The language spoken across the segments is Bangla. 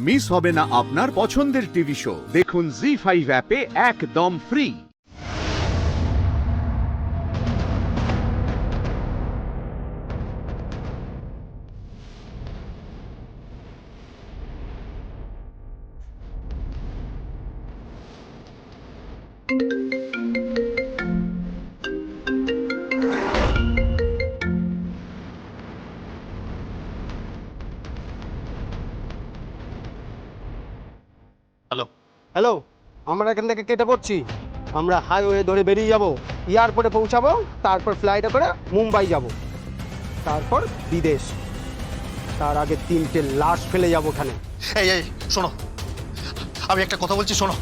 মিস হবে না আপনার পছন্দের টিভি শো। দেখুন জি5 অ্যাপে একদম ফ্রি। হ্যালো। হ্যালো, আমরা এখান থেকে কেটে পড়ছি। আমরা হাইওয়ে ধরে বেরিয়ে যাব, এয়ারপোর্টে পৌঁছাবো, তারপর ফ্লাইটে করে মুম্বাই যাব, তারপর বিদেশ। তার আগে 3টে লাশ ফেলে যাবো ওখানে। এই এই শোনো, আমি একটা কথা বলছি শোনো।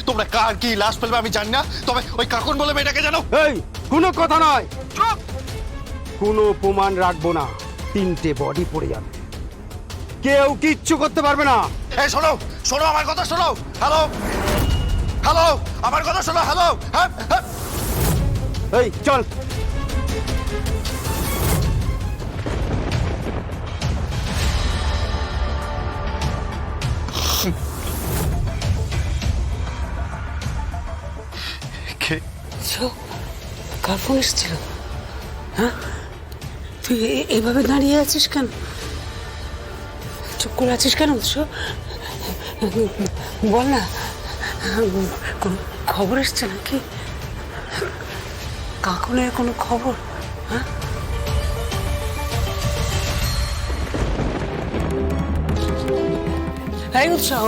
তোমরা কার কি লাশ ফেলবে আমি জানি না, তবে ওই কাকন বলে মেয়েটাকে জানো। এই কোনো কথা নয়, কোনো প্রমাণ রাখবো না। 3টে বডি পড়ে যাবে, কেউ কিচ্ছু করতে পারবে না। এই শোনো শোনো, আমার কথা শোনো। হ্যালো হ্যালো, আমার কথা শোনো। হ্যালো, হ্যাঁ হ্যাঁ। এই চল। কে? কার ফোন এসেছিল? হ্যাঁ, তুই এভাবে দাঁড়িয়ে আছিস কেন? চুপ করে আছিস কেন? বল না, কোনো খবর এসছে নাকি? কাকুনের কোনো খবর? হ্যাঁ, এই উৎসাহ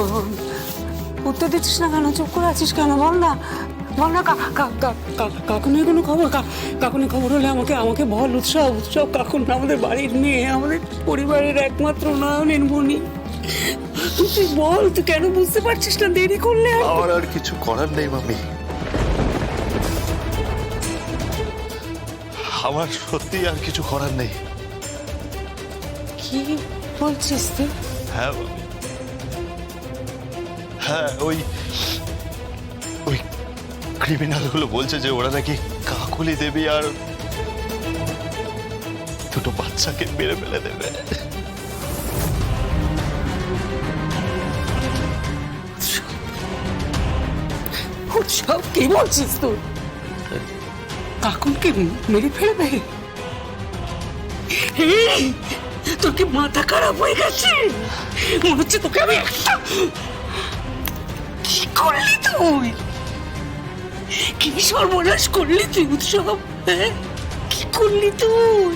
উত্তর দিচ্ছিস না কেন? চুপ করে আছিস কেন? বল না, বল না। কাকুনের কোনো খবর? কাকুনের খবর হলে আমাকে বল। উৎসব কাকুন আমাদের বাড়ির মেয়ে, আমাদের পরিবারের একমাত্র নয়নের মণি। তুই বল, তুই কেন বুঝতে পারছিস না? দেরি করলে আমার আর কিছু করার নেই মামি। আমার সত্যি আর কিছু করার নেই। কি বলছিস তুই? হ্যাঁ মামি, হ্যাঁ ওই ক্রিমিনাল গুলো বলছে যে ওরা নাকি কাকুলি দেবী আর দুটো বাচ্চাকে মেরে ফেলে দেবে। উৎসব কি বলছিস তুই? কাকুনকে মেরে ফেলবে? এই, তোর কি মাথা খারাপ হয়ে গেছে? মনে হচ্ছে তোকে আমি কি করলি তুই? কি সর্বনাশ করলি তুই উৎসব? হ্যাঁ, কি করলি তুই?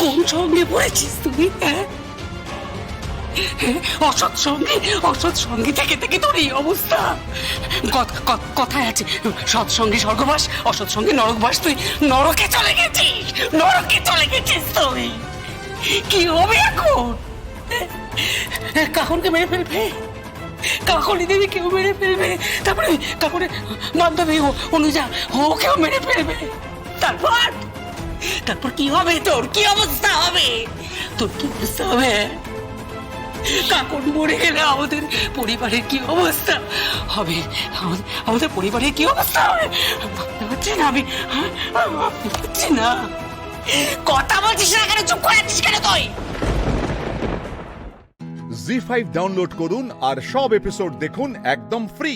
কোন সঙ্গে পড়েছিস তুই? হ্যাঁ, অসৎ সঙ্গে থেকে তোর এই অবস্থা। কথায় আছে, সৎ সঙ্গে স্বর্গবাস, অসৎ সঙ্গে নরকবাস। তুই নরকে চলে গেছিস তুই। কি হবে এখন? কাকুনকে মেরে ফেলবে? কাকলি দেবী কেউ মেরে ফেলবে, তারপরে কাকুরের বান্ধবী অনুজা ওকেও মেরে ফেলবে। তারপর কি হবে? তোর কি অবস্থা হবে? কাকুন মরে গেলে আমাদের পরিবারের কি অবস্থা হবে? আমাদের পরিবারের কি অবস্থা হবে? ভাবতে পারছি না আমি, ভাবছি না। কথা বলছিস না কেন? চুপ করে আছিস কেন তুই? জি5 ডাউনলোড করুন আর সব এপিসোড দেখুন একদম ফ্রি।